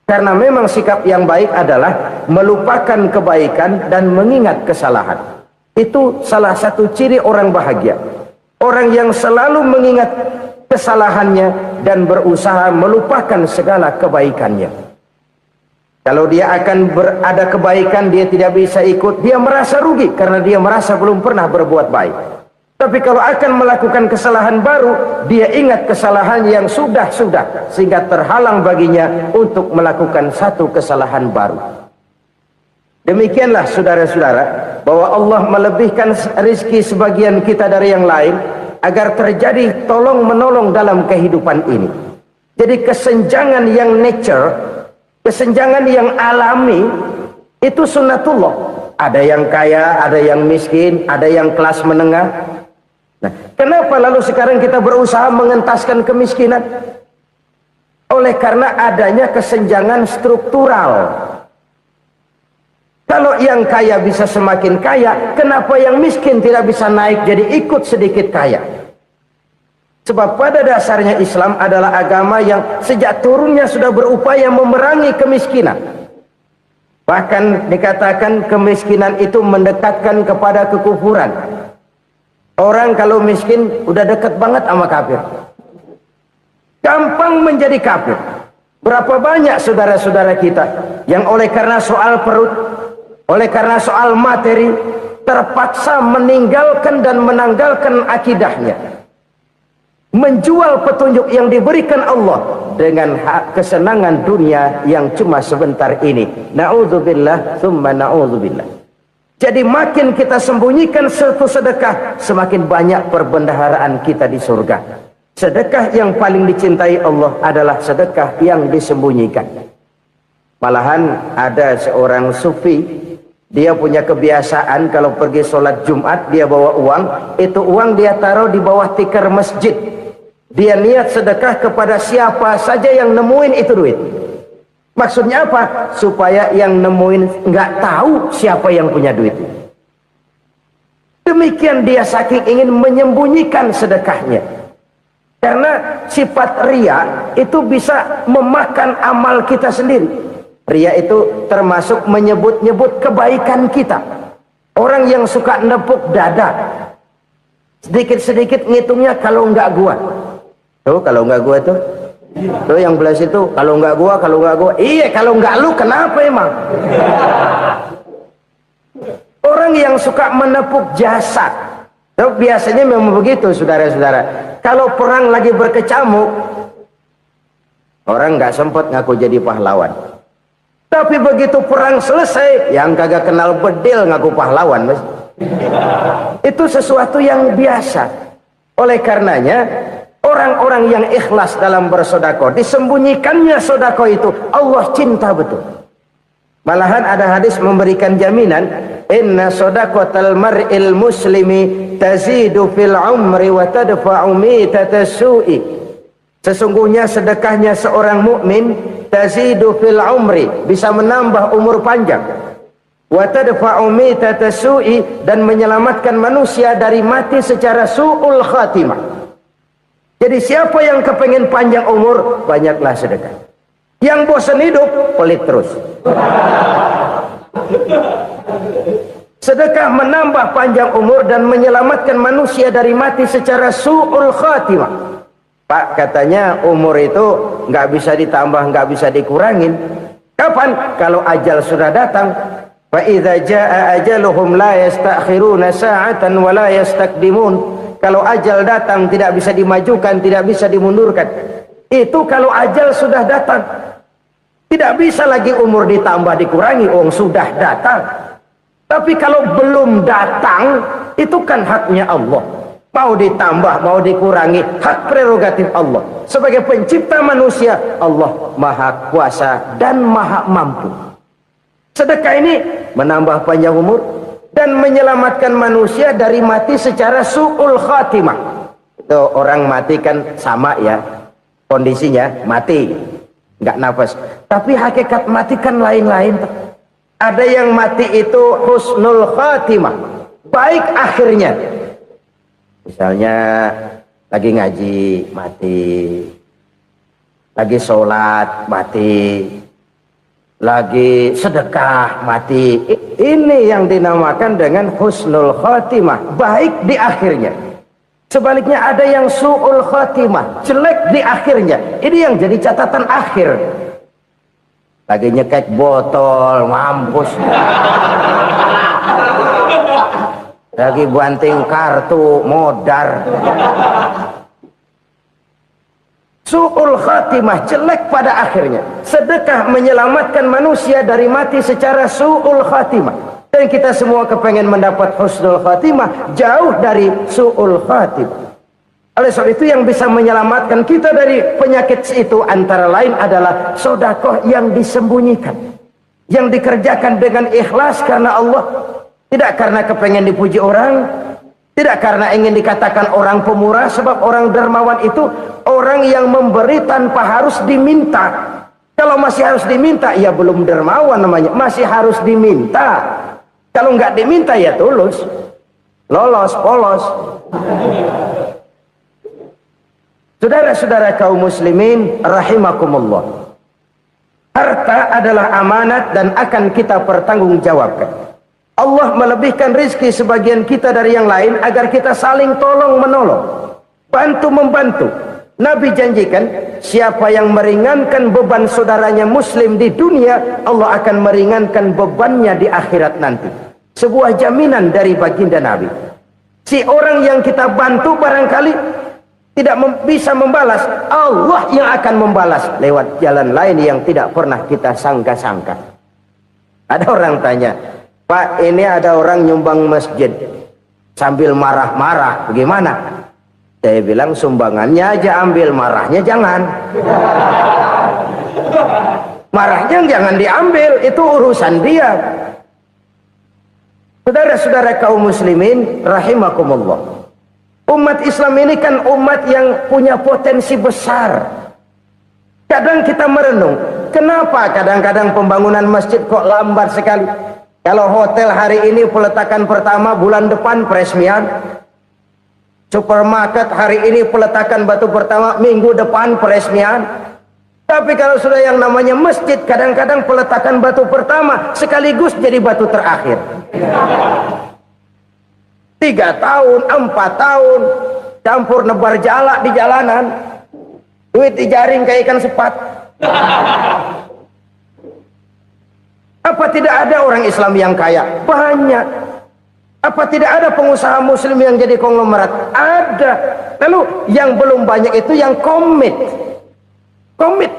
Karena memang sikap yang baik adalah melupakan kebaikan dan mengingat kesalahan. Itu salah satu ciri orang bahagia. Orang yang selalu mengingat kesalahannya dan berusaha melupakan segala kebaikannya. Kalau dia akan ada kebaikan, dia tidak bisa ikut, dia merasa rugi karena dia merasa belum pernah berbuat baik. Tapi kalau akan melakukan kesalahan baru, dia ingat kesalahan yang sudah-sudah, sehingga terhalang baginya untuk melakukan satu kesalahan baru. Demikianlah saudara-saudara, bahwa Allah melebihkan rizki sebagian kita dari yang lain, agar terjadi tolong-menolong dalam kehidupan ini. Jadi kesenjangan yang nature, kesenjangan yang alami, itu sunnatullah. Ada yang kaya, ada yang miskin, ada yang kelas menengah. Nah, kenapa lalu sekarang kita berusaha mengentaskan kemiskinan? Oleh karena adanya kesenjangan struktural. Kalau yang kaya bisa semakin kaya, kenapa yang miskin tidak bisa naik jadi ikut sedikit kaya? Sebab pada dasarnya Islam adalah agama yang sejak turunnya sudah berupaya memerangi kemiskinan. Bahkan dikatakan kemiskinan itu mendekatkan kepada kekufuran. Orang kalau miskin udah dekat banget sama kafir. Gampang menjadi kafir. Berapa banyak saudara-saudara kita yang oleh karena soal perut, oleh karena soal materi, terpaksa meninggalkan dan menanggalkan akidahnya. Menjual petunjuk yang diberikan Allah dengan kesenangan dunia yang cuma sebentar ini. Na'udzubillah, thumma na'udzubillah. Jadi makin kita sembunyikan satu sedekah, semakin banyak perbendaharaan kita di surga. Sedekah yang paling dicintai Allah adalah sedekah yang disembunyikan. Malahan ada seorang sufi, dia punya kebiasaan kalau pergi sholat Jumat, dia bawa uang, itu uang dia taruh di bawah tikar masjid. Dia niat sedekah kepada siapa saja yang nemuin itu duit. Maksudnya apa? Supaya yang nemuin nggak tahu siapa yang punya duit. Demikian dia saking ingin menyembunyikan sedekahnya. Karena sifat ria itu bisa memakan amal kita sendiri. Ria itu termasuk menyebut-nyebut kebaikan kita. Orang yang suka nepuk dada, sedikit-sedikit ngitungnya kalau nggak gua. Tuh kalau nggak gua tuh. Tuh yang belas itu, kalau nggak gua, kalau nggak gua. Iya, kalau nggak lu kenapa emang? Orang yang suka menepuk jasad, tuh biasanya memang begitu, saudara-saudara. Kalau perang lagi berkecamuk, orang nggak sempat ngaku jadi pahlawan. Tapi begitu perang selesai, yang kagak kenal bedil ngaku pahlawan, mas. Itu sesuatu yang biasa. Oleh karenanya, orang-orang yang ikhlas dalam bersedekah, disembunyikannya sedekah itu Allah cinta betul. Malahan ada hadis memberikan jaminan, inna shadaqatal mar'il muslimi tazidu fil umri wa tadfa'u mitatas su'i. Sesungguhnya sedekahnya seorang mukmin tazidu fil umri, bisa menambah umur panjang, wa tadfa'u mitatas su'i, dan menyelamatkan manusia dari mati secara su'ul khatimah. Jadi siapa yang kepengen panjang umur, banyaklah sedekah. Yang bosan hidup, pelit terus. Sedekah menambah panjang umur dan menyelamatkan manusia dari mati secara su'ul khatimah. Pak, katanya umur itu nggak bisa ditambah, nggak bisa dikurangin. Kapan? Kalau ajal sudah datang. Fa idza jaa ajaluhum la yastakhiruna sa'atan wa la yastaqdimun. Kalau ajal datang tidak bisa dimajukan, tidak bisa dimundurkan. Itu kalau ajal sudah datang. Tidak bisa lagi umur ditambah dikurangi, sudah datang. Tapi kalau belum datang, itu kan haknya Allah. Mau ditambah, mau dikurangi, hak prerogatif Allah. Sebagai pencipta manusia, Allah Maha Kuasa dan Maha Mampu. Sedekah ini menambah panjang umur dan menyelamatkan manusia dari mati secara su'ul khatimah. Itu orang mati kan sama ya kondisinya, mati nggak nafas. Tapi hakikat mati kan lain-lain. Ada yang mati itu husnul khatimah, baik akhirnya. Misalnya lagi ngaji mati, lagi sholat mati, lagi sedekah mati. Ini yang dinamakan dengan husnul khatimah, baik di akhirnya. Sebaliknya ada yang su'ul khatimah, jelek di akhirnya. Ini yang jadi catatan akhir. Lagi nyekek botol, mampus. Lagi banting kartu, modar. Su'ul khatimah, jelek pada akhirnya. Sedekah menyelamatkan manusia dari mati secara su'ul khatimah. Dan kita semua kepengen mendapat husnul khatimah, jauh dari su'ul khatimah. Oleh sebab itu yang bisa menyelamatkan kita dari penyakit itu antara lain adalah sedekah yang disembunyikan, yang dikerjakan dengan ikhlas karena Allah, tidak karena kepengen dipuji orang, tidak karena ingin dikatakan orang pemurah. Sebab orang dermawan itu orang yang memberi tanpa harus diminta. Kalau masih harus diminta, ya belum dermawan namanya, masih harus diminta. Kalau nggak diminta ya tulus, lolos, polos. Saudara-saudara kaum muslimin rahimakumullah, harta adalah amanat dan akan kita pertanggungjawabkan. Allah melebihkan rizki sebagian kita dari yang lain agar kita saling tolong menolong, bantu membantu. Nabi janjikan, siapa yang meringankan beban saudaranya muslim di dunia, Allah akan meringankan bebannya di akhirat nanti. Sebuah jaminan dari baginda Nabi. Si orang yang kita bantu barangkali tidak bisa membalas, Allah yang akan membalas lewat jalan lain yang tidak pernah kita sangka-sangka. Ada orang tanya, Pak, ini ada orang nyumbang masjid sambil marah-marah, bagaimana? Saya bilang sumbangannya aja ambil, marahnya jangan. Marahnya jangan diambil, itu urusan dia. Saudara-saudara kaum muslimin rahimakumullah, umat Islam ini kan umat yang punya potensi besar. Kadang kita merenung, kenapa kadang-kadang pembangunan masjid kok lambat sekali? Kalau hotel hari ini peletakan pertama, bulan depan peresmian. Supermarket hari ini peletakan batu pertama, minggu depan peresmian. Tapi kalau sudah yang namanya masjid, kadang-kadang peletakan batu pertama sekaligus jadi batu terakhir. 3 tahun, 4 tahun, campur nebar jalak di jalanan, duit dijaring kayak ikan sepat. Apa tidak ada orang Islam yang kaya? Banyak. Apa tidak ada pengusaha muslim yang jadi konglomerat? Ada. Lalu yang belum banyak itu yang komit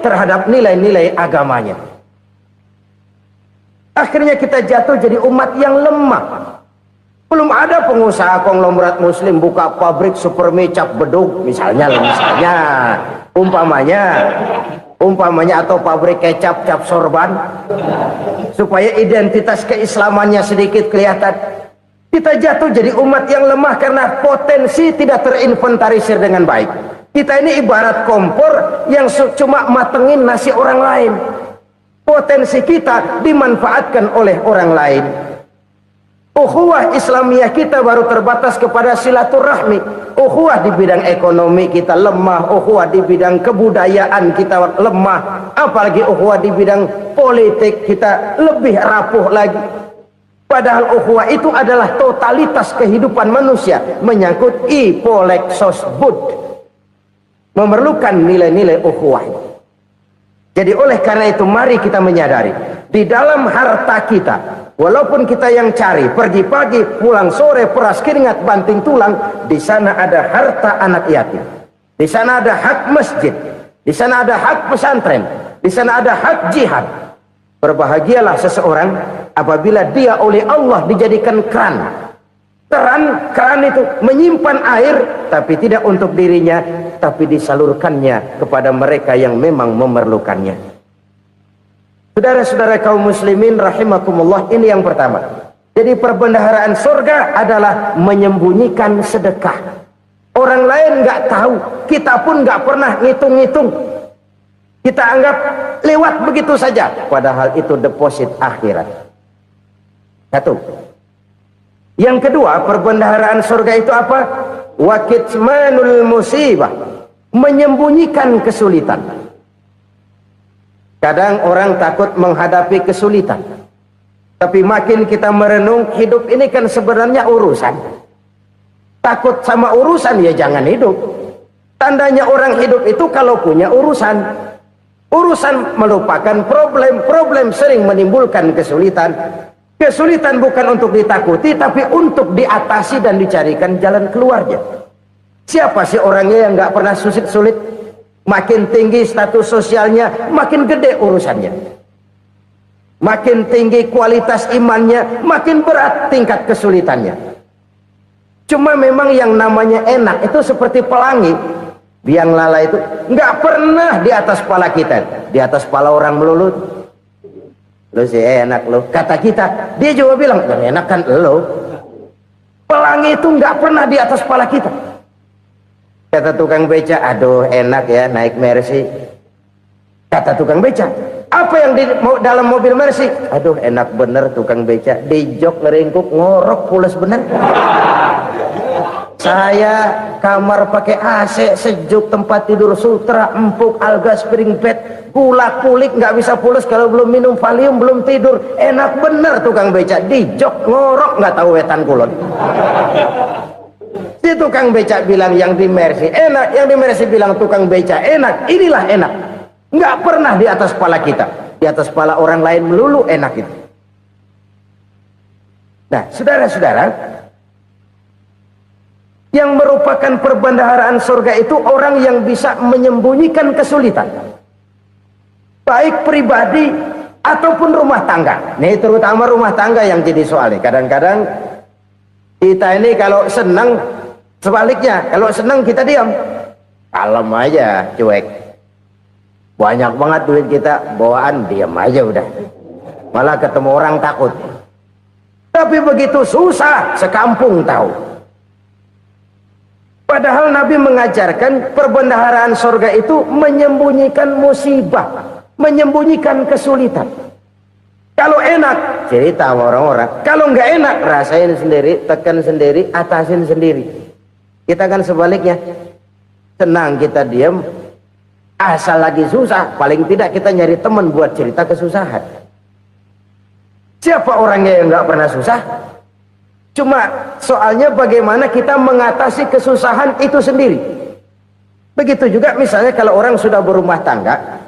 terhadap nilai-nilai agamanya. Akhirnya kita jatuh jadi umat yang lemah. Belum ada pengusaha konglomerat muslim buka pabrik supermi cap bedug misalnya umpamanya atau pabrik kecap cap sorban supaya identitas keislamannya sedikit kelihatan. Kita jatuh jadi umat yang lemah karena potensi tidak terinventarisir dengan baik. Kita ini ibarat kompor yang cuma matengin nasi orang lain. Potensi kita dimanfaatkan oleh orang lain. Ukhuwah Islamiyah kita baru terbatas kepada silaturahmi. Ukhuwah di bidang ekonomi kita lemah, ukhuwah di bidang kebudayaan kita lemah, apalagi ukhuwah di bidang politik kita lebih rapuh lagi. Padahal ukhuwah itu adalah totalitas kehidupan manusia, menyangkut ipolexos bud, memerlukan nilai-nilai ukhuwah. Jadi oleh karena itu mari kita menyadari, di dalam harta kita, walaupun kita yang cari, pergi pagi, pulang sore, peras keringat, banting tulang, di sana ada harta anak yatim, di sana ada hak masjid, di sana ada hak pesantren, di sana ada hak jihad. Berbahagialah seseorang apabila dia oleh Allah dijadikan keran. Keran itu menyimpan air, tapi tidak untuk dirinya, tapi disalurkannya kepada mereka yang memang memerlukannya. Saudara-saudara kaum muslimin rahimakumullah, ini yang pertama. Jadi perbendaharaan surga adalah menyembunyikan sedekah. Orang lain nggak tahu, kita pun nggak pernah ngitung-ngitung. Kita anggap lewat begitu saja, padahal itu deposit akhirat. Satu. Yang kedua, perbendaharaan surga itu apa? Wa kitmanul musibah, menyembunyikan kesulitan. Kadang orang takut menghadapi kesulitan. Tapi makin kita merenung, hidup ini kan sebenarnya urusan. Takut sama urusan ya jangan hidup. Tandanya orang hidup itu kalau punya urusan. Urusan melupakan problem. Problem sering menimbulkan kesulitan. Kesulitan bukan untuk ditakuti, tapi untuk diatasi dan dicarikan jalan keluarnya. Siapa sih orangnya yang nggak pernah sulit-sulit? Makin tinggi status sosialnya, makin gede urusannya. Makin tinggi kualitas imannya, makin berat tingkat kesulitannya. Cuma memang yang namanya enak itu seperti pelangi. Biang lala itu nggak pernah di atas kepala kita, di atas kepala orang melulu. Lu sih enak lu, kata kita. Dia juga bilang yang enak kan lu. Pelangi itu nggak pernah di atas kepala kita. Kata tukang beca, aduh enak ya naik Mercy. Kata tukang beca, apa yang di dalam mobil Mercy? Aduh enak bener tukang beca, di jok ngeringkuk ngorok pules bener. Saya kamar pakai AC sejuk, tempat tidur sutra empuk, alga spring bed, gula kulik nggak bisa pules kalau belum minum Valium, belum tidur. Enak bener tukang beca, di jok ngorok nggak tahu wetan kulon. Si tukang beca bilang yang di Mercy enak, yang di Mercy bilang tukang beca enak. Inilah enak, nggak pernah di atas kepala kita, di atas kepala orang lain melulu enak itu. Nah saudara-saudara, yang merupakan perbendaharaan surga itu orang yang bisa menyembunyikan kesulitan, baik pribadi ataupun rumah tangga. Nih terutama rumah tangga yang jadi soalnya. Kadang-kadang kita ini kalau senang, sebaliknya kalau senang kita diam, kalem aja, cuek. Banyak banget duit kita bawaan, diam aja udah, malah ketemu orang takut. Tapi begitu susah sekampung tahu. Padahal Nabi mengajarkan perbendaharaan surga itu menyembunyikan musibah, menyembunyikan kesulitan. Kalau enak cerita sama orang-orang, kalau nggak enak rasain sendiri, tekan sendiri, atasin sendiri. Kita kan sebaliknya, senang kita diam, asal lagi susah paling tidak kita nyari teman buat cerita kesusahan. Siapa orangnya yang nggak pernah susah? Cuma soalnya bagaimana kita mengatasi kesusahan itu sendiri. Begitu juga misalnya kalau orang sudah berumah tangga,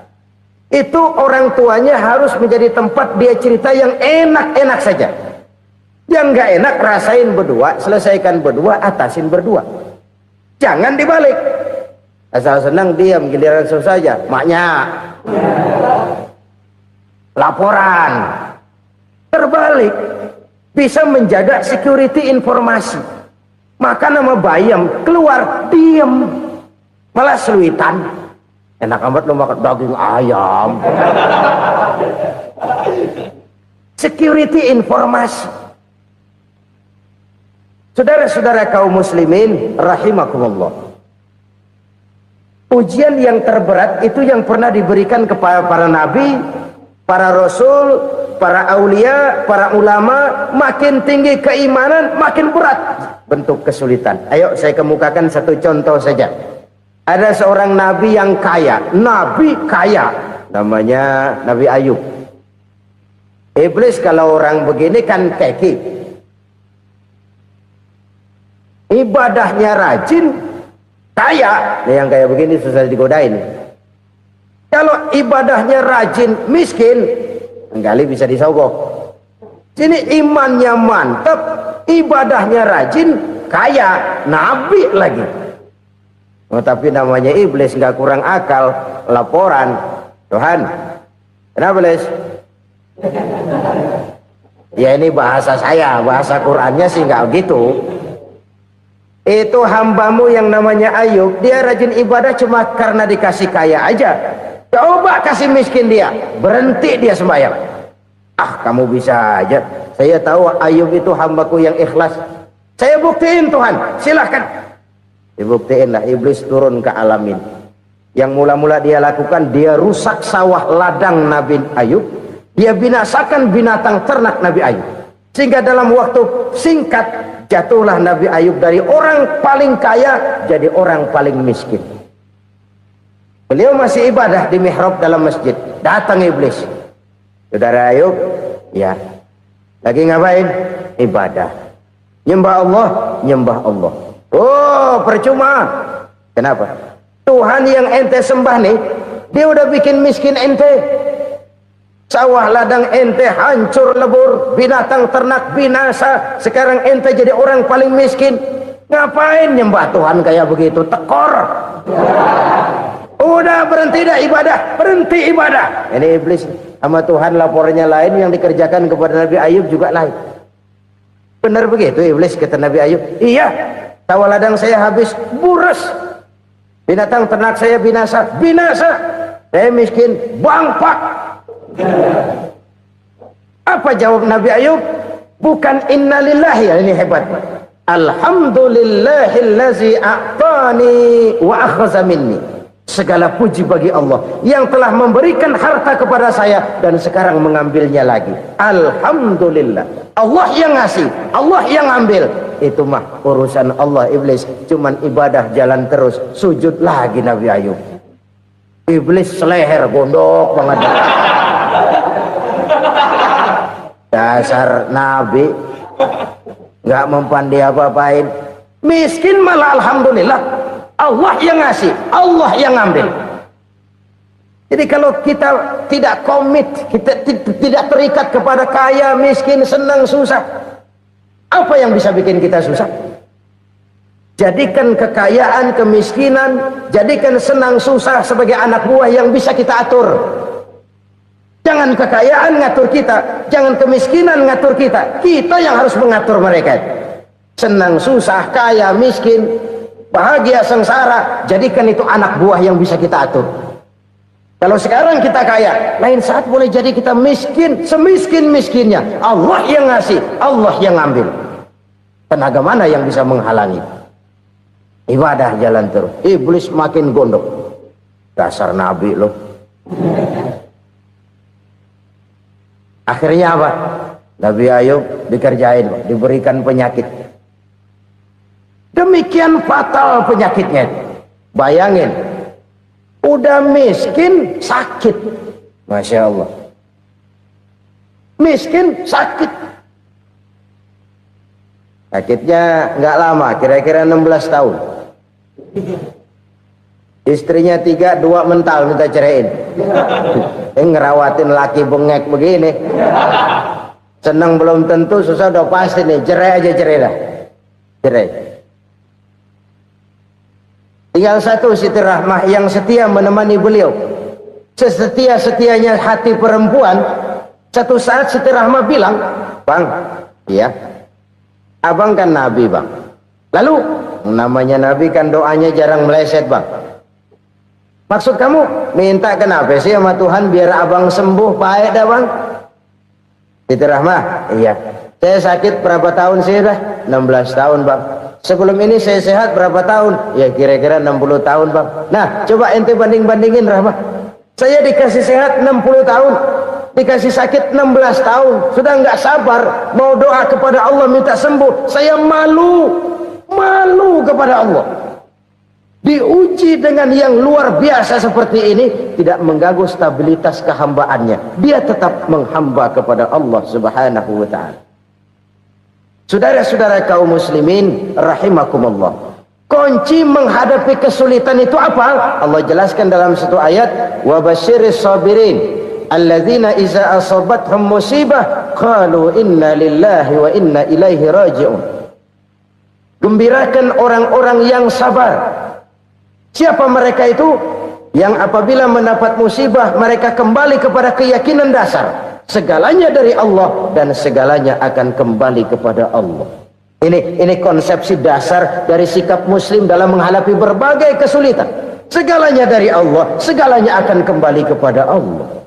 itu orang tuanya harus menjadi tempat dia cerita yang enak-enak saja. Yang nggak enak rasain berdua, selesaikan berdua, atasin berdua. Jangan dibalik. Asal senang diam, giliran susah saja. Maknya laporan. Terbalik. Bisa menjaga security informasi. Maka nama bayam keluar diam, malah seluitan. Enak amat lo makan daging ayam. Security informasi. Saudara-saudara kaum muslimin rahimakumullah, ujian yang terberat itu yang pernah diberikan kepada para nabi, para rasul, para aulia, para ulama. Makin tinggi keimanan, makin berat bentuk kesulitan. Ayo saya kemukakan satu contoh saja. Ada seorang nabi yang kaya, nabi kaya, namanya Nabi Ayub. Iblis kalau orang begini kan keki, ibadahnya rajin, kaya. Nih yang kayak begini susah digodain. Kalau ibadahnya rajin, miskin, kali bisa disogok. Sini imannya mantap, ibadahnya rajin, kaya, nabi lagi. Oh, tapi namanya iblis nggak kurang akal. Laporan, Tuhan, kenapa Les? Ya ini bahasa saya, bahasa Qurannya sih nggak gitu. Itu hambamu yang namanya Ayub, dia rajin ibadah cuma karena dikasih kaya aja. Coba kasih miskin dia, berhenti dia sembahyang. Ah kamu bisa aja, saya tahu Ayub itu hambaku yang ikhlas. Saya buktiin Tuhan, silahkan. Dibuktiin lah, iblis turun ke alamin. Yang mula-mula dia lakukan, dia rusak sawah ladang Nabi Ayub, dia binasakan binatang ternak Nabi Ayub, sehingga dalam waktu singkat jatuhlah Nabi Ayub dari orang paling kaya jadi orang paling miskin. Beliau masih ibadah di mihrab dalam masjid. Datang iblis. Saudara Ayub, ya. Lagi ngapain? Ibadah. Nyembah Allah, nyembah Allah. Oh, percuma. Kenapa? Tuhan yang ente sembah nih, dia udah bikin miskin ente. Sawah ladang ente hancur lebur, binatang ternak binasa. Sekarang ente jadi orang paling miskin. Ngapain nyembah Tuhan kayak begitu? Tekor. Udah berhenti dah ibadah, berhenti ibadah. Ini iblis sama Tuhan laporannya lain, yang dikerjakan kepada Nabi Ayub juga lain. Benar begitu iblis kata Nabi Ayub? Iya, sawah ladang saya habis, buras. Binatang ternak saya binasa, binasa. Saya miskin, bangpak. Apa jawab Nabi Ayub? Bukan innalillahi, ya, ini hebat. Alhamdulillahillazi a'tani wa akhadha minni. Segala puji bagi Allah yang telah memberikan harta kepada saya dan sekarang mengambilnya lagi. Alhamdulillah. Allah yang ngasih, Allah yang ambil. Itu mah urusan Allah. Iblis cuman ibadah jalan terus, sujud lagi Nabi Ayub. Iblis seleher gondok banget. Dasar Nabi nggak mempan dia apa-apain. Miskin malah alhamdulillah. Allah yang ngasih, Allah yang ngambil. Jadi kalau kita tidak komit, kita tidak terikat kepada kaya, miskin, senang, susah, apa yang bisa bikin kita susah? Jadikan kekayaan, kemiskinan, jadikan senang, susah sebagai anak buah yang bisa kita atur. Jangan kekayaan ngatur kita, jangan kemiskinan ngatur kita. Kita yang harus mengatur mereka. Senang, susah, kaya, miskin, bahagia, sengsara, jadikan itu anak buah yang bisa kita atur. Kalau sekarang kita kaya, lain saat boleh jadi kita miskin, semiskin-miskinnya. Allah yang ngasih, Allah yang ngambil. Tenaga mana yang bisa menghalangi? Ibadah jalan terus. Iblis makin gondok. Dasar Nabi loh. Akhirnya apa? Nabi Ayub dikerjain, diberikan penyakit. Demikian fatal penyakitnya. Bayangin, udah miskin sakit. Masya Allah. Miskin sakit. Sakitnya nggak lama, kira-kira 16 tahun. Istrinya 3, 2 mental minta ceraiin. Ngerawatin laki bengek begini. Senang belum tentu, susah udah pasti nih. Cerai aja, cerai dah. Cerai. Tinggal satu Siti Rahmah yang setia menemani beliau. Sesetia-setianya hati perempuan. Satu saat Siti Rahmah bilang, "Bang, iya, abang kan Nabi bang. Lalu, namanya Nabi kan doanya jarang meleset bang. Maksud kamu minta kenapa sih sama Tuhan biar abang sembuh baik dah bang?" Siti Rahmah, iya. Saya sakit berapa tahun sih dah? 16 tahun bang. Sebelum ini saya sehat berapa tahun? Ya kira-kira 60 tahun bang. Nah coba ente banding-bandingin Rahmah. Saya dikasih sehat 60 tahun, dikasih sakit 16 tahun. Sudah nggak sabar mau doa kepada Allah minta sembuh. Saya malu kepada Allah. Diuji dengan yang luar biasa seperti ini, tidak mengganggu stabilitas kehambaannya. Dia tetap menghamba kepada Allah Subhanahu wa ta'ala. Saudara-saudara kaum muslimin rahimakumullah, kunci menghadapi kesulitan itu apa? Allah jelaskan dalam satu ayat, wa basyiris sabirin alladzina iza asabathum musibah qalu inna lillahi wa inna ilaihi raji'un. Gembirakan orang-orang yang sabar. Siapa mereka itu? Yang apabila mendapat musibah mereka kembali kepada keyakinan dasar, segalanya dari Allah dan segalanya akan kembali kepada Allah. Ini konsepsi dasar dari sikap muslim dalam menghadapi berbagai kesulitan. Segalanya dari Allah, segalanya akan kembali kepada Allah.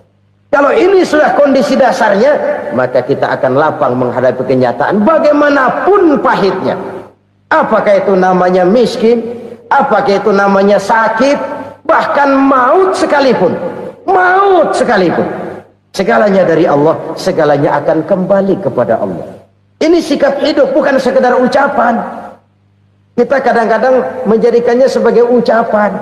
Kalau ini sudah kondisi dasarnya, maka kita akan lapang menghadapi kenyataan bagaimanapun pahitnya. Apakah itu namanya miskin, apakah itu namanya sakit, bahkan maut sekalipun. Maut sekalipun. Segalanya dari Allah, segalanya akan kembali kepada Allah. Ini sikap hidup, bukan sekedar ucapan. Kita kadang-kadang menjadikannya sebagai ucapan.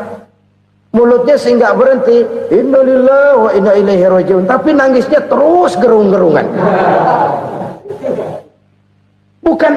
mulutnya sehingga berhenti, innalillahi wa inna ilaihi rajiun, tapi nangisnya terus gerung-gerungan. Bukan